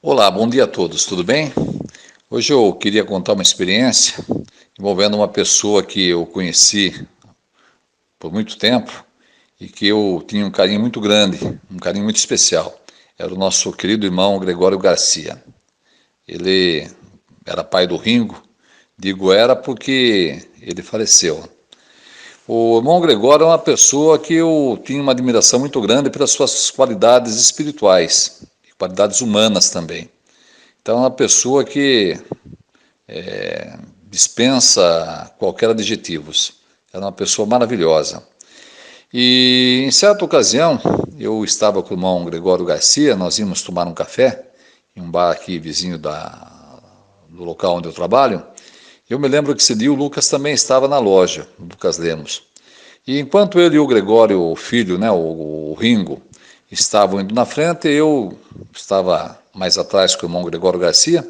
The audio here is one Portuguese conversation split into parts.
Olá, bom dia a todos, tudo bem? Hoje eu queria contar uma experiência envolvendo uma pessoa que eu conheci por muito tempo e que eu tinha um carinho muito grande, um carinho muito especial. Era o nosso querido irmão Gregório Garcia. Ele era pai do Ringo, digo era porque ele faleceu. O irmão Gregório é uma pessoa que eu tinha uma admiração muito grande pelas suas qualidades espirituais e qualidades humanas também. Então, é uma pessoa que dispensa qualquer adjetivos. Era uma pessoa maravilhosa. E em certa ocasião, eu estava com o irmão Gregório Garcia, nós íamos tomar um café em um bar aqui vizinho do local onde eu trabalho. Eu me lembro que esse dia o Lucas também estava na loja, o Lucas Lemos. E enquanto ele e o Gregório, o filho, né, o Ringo, estavam indo na frente, eu estava mais atrás com o irmão Gregório Garcia.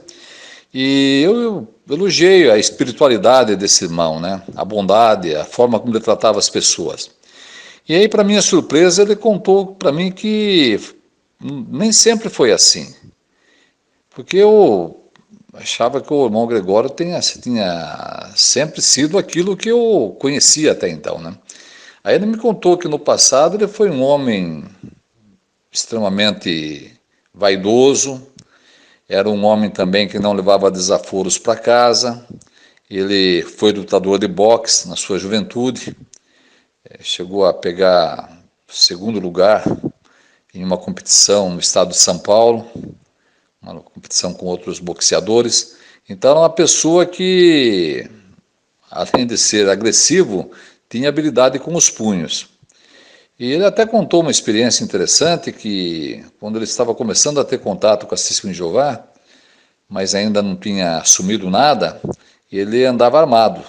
E eu elogiei a espiritualidade desse irmão, né? A bondade, a forma como ele tratava as pessoas. E aí, para minha surpresa, ele contou para mim que nem sempre foi assim. Porque eu achava que o irmão Gregório tinha sempre sido aquilo que eu conhecia até então, né? Aí ele me contou que no passado ele foi um homem extremamente vaidoso, era um homem também que não levava desaforos para casa. Ele foi lutador de boxe na sua juventude, chegou a pegar segundo lugar em uma competição no estado de São Paulo, uma competição com outros boxeadores. Então era uma pessoa que, além de ser agressivo, tinha habilidade com os punhos. E ele até contou uma experiência interessante que, quando ele estava começando a ter contato com a Testemunha de Jeová, mas ainda não tinha assumido nada, ele andava armado.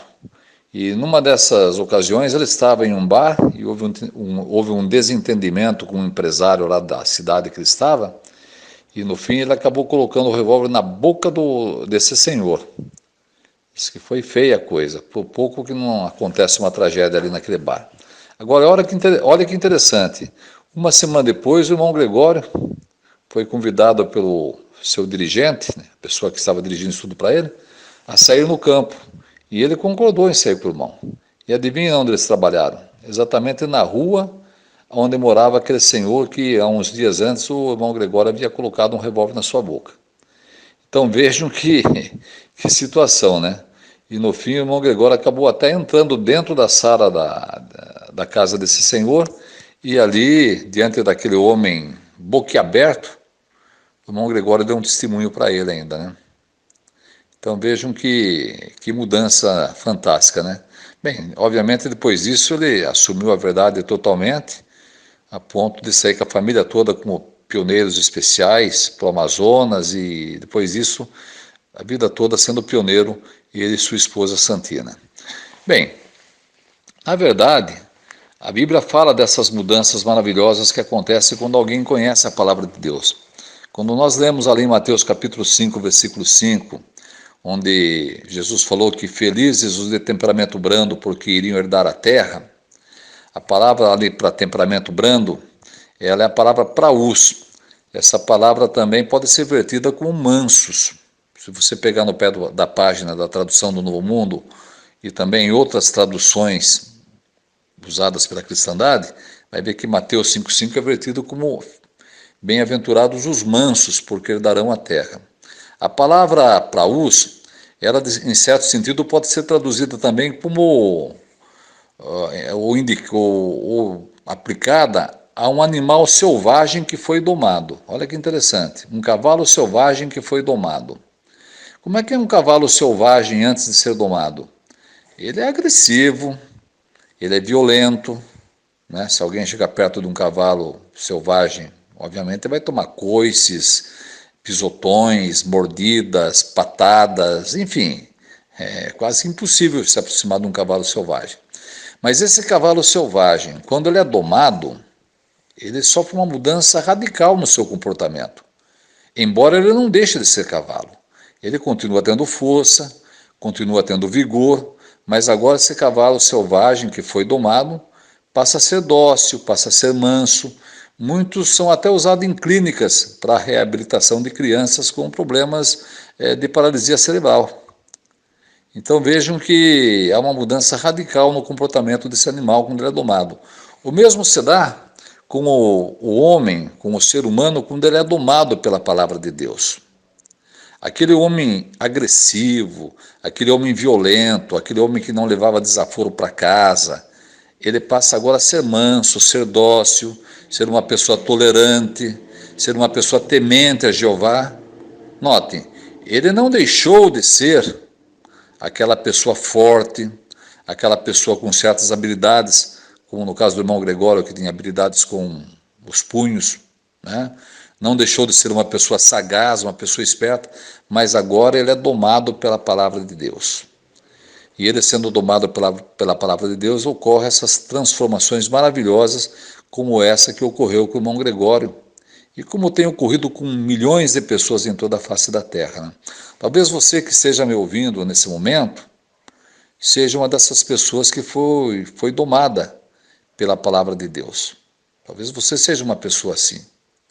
E numa dessas ocasiões ele estava em um bar e houve um desentendimento com um empresário lá da cidade que ele estava, e no fim ele acabou colocando o revólver na boca desse senhor. Diz que foi feia a coisa, por pouco que não acontece uma tragédia ali naquele bar. Agora, olha que interessante, uma semana depois o irmão Gregório foi convidado pelo seu dirigente, né, a pessoa que estava dirigindo isso tudo para ele, a sair no campo. E ele concordou em sair com o irmão. E adivinha onde eles trabalharam? Exatamente na rua onde morava aquele senhor que, há uns dias antes, o irmão Gregório havia colocado um revólver na sua boca. Então vejam que situação, né? E no fim o irmão Gregório acabou até entrando dentro da sala da casa desse senhor, e ali, diante daquele homem boquiaberto, o irmão Gregório deu um testemunho para ele ainda, né? Então vejam que mudança fantástica, né? Bem, obviamente depois disso ele assumiu a verdade totalmente, a ponto de sair com a família toda como pioneiros especiais para o Amazonas, e depois disso a vida toda sendo pioneiro, ele e sua esposa Santina. Bem, na verdade, a Bíblia fala dessas mudanças maravilhosas que acontecem quando alguém conhece a palavra de Deus. Quando nós lemos ali em Mateus capítulo 5, versículo 5, onde Jesus falou que felizes os de temperamento brando, porque iriam herdar a terra, a palavra ali para temperamento brando, ela é a palavra praus. Essa palavra também pode ser vertida como mansos. Se você pegar no pé da página da tradução do Novo Mundo e também em outras traduções usadas pela cristandade, vai ver que Mateus 5,5 é vertido como bem-aventurados os mansos, porque herdarão a terra. A palavra praus, ela em certo sentido pode ser traduzida também como ou aplicada a um animal selvagem que foi domado. Olha que interessante, um cavalo selvagem que foi domado. Como é que é um cavalo selvagem antes de ser domado? Ele é agressivo, ele é violento, né? Se alguém chegar perto de um cavalo selvagem, obviamente vai tomar coices, pisotões, mordidas, patadas, enfim, é quase impossível se aproximar de um cavalo selvagem. Mas esse cavalo selvagem, quando ele é domado, ele sofre uma mudança radical no seu comportamento. Embora ele não deixe de ser cavalo. Ele continua tendo força, continua tendo vigor, mas agora esse cavalo selvagem que foi domado passa a ser dócil, passa a ser manso, Muitos são até usados em clínicas para a reabilitação de crianças com problemas de paralisia cerebral. Então vejam que há uma mudança radical no comportamento desse animal quando ele é domado. O mesmo se dá com o homem, com o ser humano, quando ele é domado pela palavra de Deus. Aquele homem agressivo, aquele homem violento, aquele homem que não levava desaforo para casa, ele passa agora a ser manso, ser dócil, ser uma pessoa tolerante, ser uma pessoa temente a Jeová. Notem, ele não deixou de ser aquela pessoa forte, aquela pessoa com certas habilidades, como no caso do irmão Gregório, que tinha habilidades com os punhos, né? Não deixou de ser uma pessoa sagaz, uma pessoa esperta, mas agora ele é domado pela palavra de Deus. E ele sendo domado pela palavra de Deus, ocorrem essas transformações maravilhosas, como essa que ocorreu com o irmão Gregório, e como tem ocorrido com milhões de pessoas em toda a face da terra, né? Talvez você que esteja me ouvindo nesse momento, seja uma dessas pessoas que foi domada pela palavra de Deus. Talvez você seja uma pessoa assim,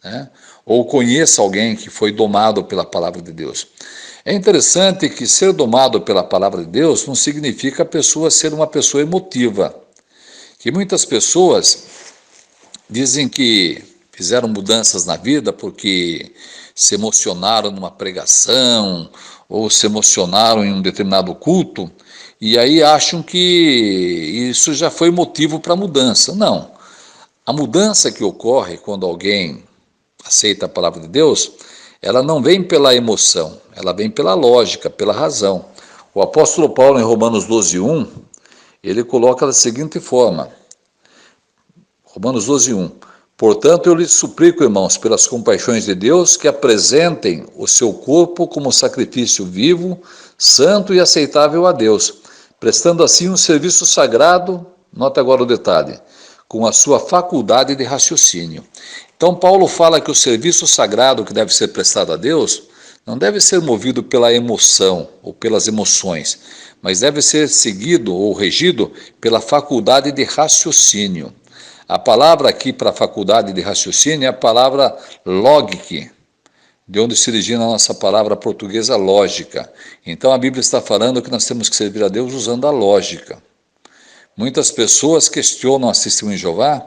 né? Ou conheça alguém que foi domado pela palavra de Deus. É interessante que ser domado pela palavra de Deus não significa a pessoa ser uma pessoa emotiva. Que muitas pessoas dizem que fizeram mudanças na vida porque se emocionaram numa pregação ou se emocionaram em um determinado culto e aí acham que isso já foi motivo para mudança. Não. A mudança que ocorre quando alguém aceita a palavra de Deus, ela não vem pela emoção, ela vem pela lógica, pela razão. O apóstolo Paulo, em Romanos 12:1, ele coloca da seguinte forma, Romanos 12:1, portanto eu lhes suplico, irmãos, pelas compaixões de Deus, que apresentem o seu corpo como sacrifício vivo, santo e aceitável a Deus, prestando assim um serviço sagrado, nota agora o detalhe, com a sua faculdade de raciocínio. Então Paulo fala que o serviço sagrado que deve ser prestado a Deus não deve ser movido pela emoção ou pelas emoções, mas deve ser seguido ou regido pela faculdade de raciocínio. A palavra aqui para a faculdade de raciocínio é a palavra lógica, de onde se origina a nossa palavra portuguesa lógica. Então a Bíblia está falando que nós temos que servir a Deus usando a lógica. Muitas pessoas questionam a Testemunha de Jeová,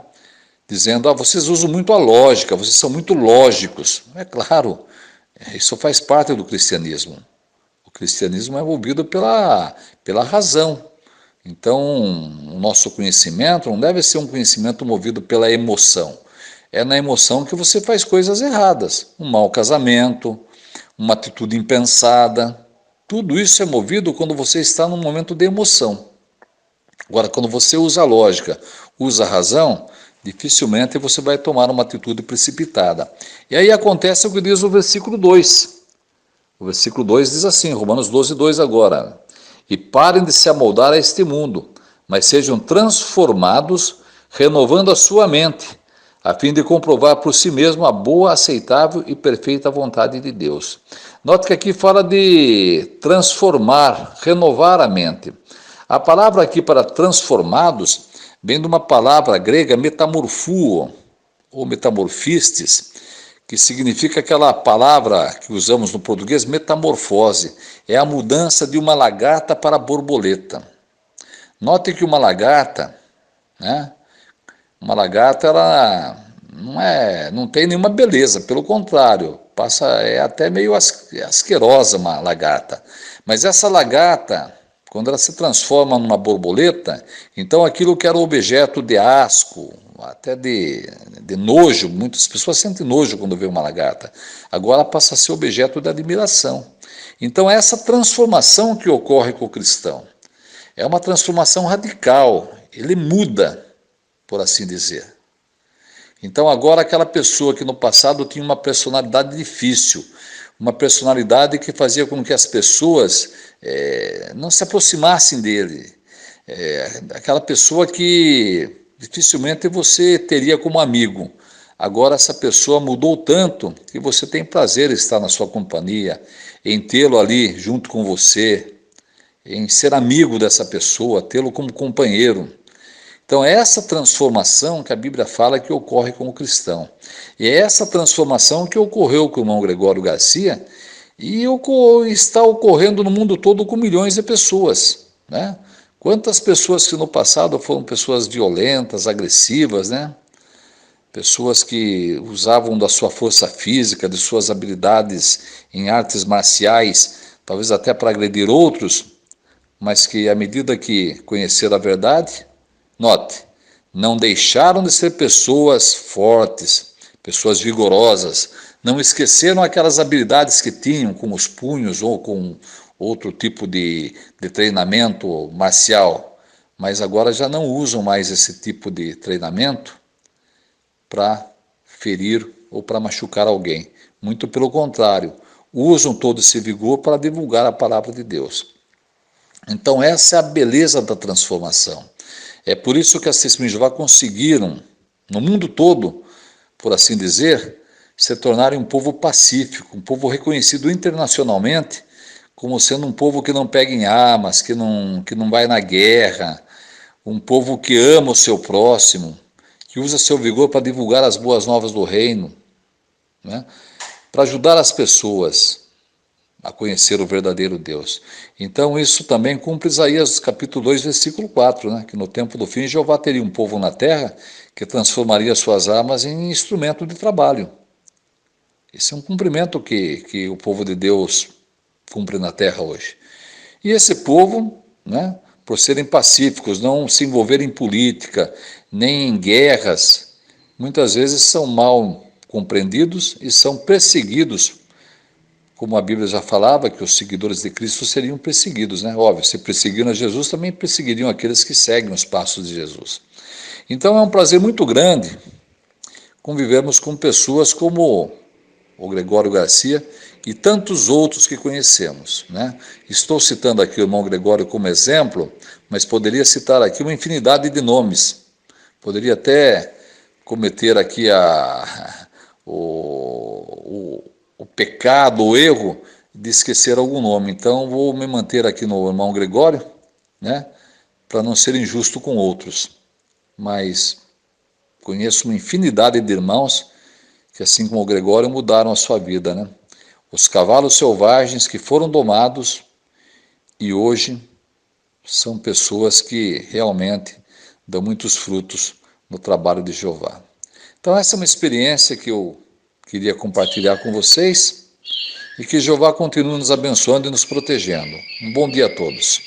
dizendo, vocês usam muito a lógica, vocês são muito lógicos. É claro, isso faz parte do cristianismo. O cristianismo é movido pela razão. Então, o nosso conhecimento não deve ser um conhecimento movido pela emoção. É na emoção que você faz coisas erradas. Um mau casamento, uma atitude impensada. Tudo isso é movido quando você está num momento de emoção. Agora, quando você usa a lógica, usa a razão, dificilmente você vai tomar uma atitude precipitada. E aí acontece o que diz o versículo 2. O versículo 2 diz assim, Romanos 12:2 agora, e parem de se amoldar a este mundo, mas sejam transformados, renovando a sua mente, a fim de comprovar por si mesmo a boa, aceitável e perfeita vontade de Deus. Note que aqui fala de transformar, renovar a mente. A palavra aqui para transformados vem de uma palavra grega metamorfuo, ou metamorfistes, que significa aquela palavra que usamos no português, metamorfose. É a mudança de uma lagarta para a borboleta. Note que uma lagarta, né? Uma lagarta, ela não tem nenhuma beleza, pelo contrário, é até meio asquerosa uma lagarta. Mas essa lagarta, quando ela se transforma numa borboleta, então aquilo que era objeto de asco, até de nojo, muitas pessoas sentem nojo quando vê uma lagarta, agora passa a ser objeto de admiração. Então essa transformação que ocorre com o cristão é uma transformação radical, ele muda, por assim dizer. Então agora aquela pessoa que no passado tinha uma personalidade difícil, uma personalidade que fazia com que as pessoas não se aproximassem dele, aquela pessoa que dificilmente você teria como amigo. Agora essa pessoa mudou tanto que você tem prazer em estar na sua companhia, em tê-lo ali junto com você, em ser amigo dessa pessoa, tê-lo como companheiro. Então é essa transformação que a Bíblia fala que ocorre com o cristão. E é essa transformação que ocorreu com o irmão Gregório Garcia e está ocorrendo no mundo todo com milhões de pessoas, né? Quantas pessoas que no passado foram pessoas violentas, agressivas, né? Pessoas que usavam da sua força física, de suas habilidades em artes marciais, talvez até para agredir outros, mas que à medida que conheceram a verdade, note, não deixaram de ser pessoas fortes, pessoas vigorosas, não esqueceram aquelas habilidades que tinham com os punhos ou com outro tipo de treinamento marcial, mas agora já não usam mais esse tipo de treinamento para ferir ou para machucar alguém. Muito pelo contrário, usam todo esse vigor para divulgar a palavra de Deus. Então essa é a beleza da transformação. É por isso que as Testemunhas de Jeová conseguiram, no mundo todo, por assim dizer, se tornarem um povo pacífico, um povo reconhecido internacionalmente como sendo um povo que não pega em armas, que não vai na guerra, um povo que ama o seu próximo, que usa seu vigor para divulgar as boas novas do reino, né? Para ajudar as pessoas a conhecer o verdadeiro Deus. Então isso também cumpre Isaías capítulo 2, versículo 4, né? Que no tempo do fim Jeová teria um povo na terra que transformaria suas armas em instrumento de trabalho. Esse é um cumprimento que o povo de Deus cumpre na terra hoje. E esse povo, né, por serem pacíficos, não se envolverem em política, nem em guerras, muitas vezes são mal compreendidos e são perseguidos, como a Bíblia já falava, que os seguidores de Cristo seriam perseguidos, né? Óbvio, se perseguiram a Jesus, também perseguiriam aqueles que seguem os passos de Jesus. Então é um prazer muito grande convivermos com pessoas como o Gregório Garcia e tantos outros que conhecemos, né? Estou citando aqui o irmão Gregório como exemplo, mas poderia citar aqui uma infinidade de nomes. Poderia até cometer aqui o pecado, o erro de esquecer algum nome. Então vou me manter aqui no irmão Gregório, né? Para não ser injusto com outros. Mas conheço uma infinidade de irmãos que, assim como o Gregório, mudaram a sua vida, né? Os cavalos selvagens que foram domados e hoje são pessoas que realmente dão muitos frutos no trabalho de Jeová. Então essa é uma experiência que eu queria compartilhar com vocês e que Jeová continue nos abençoando e nos protegendo. Um bom dia a todos.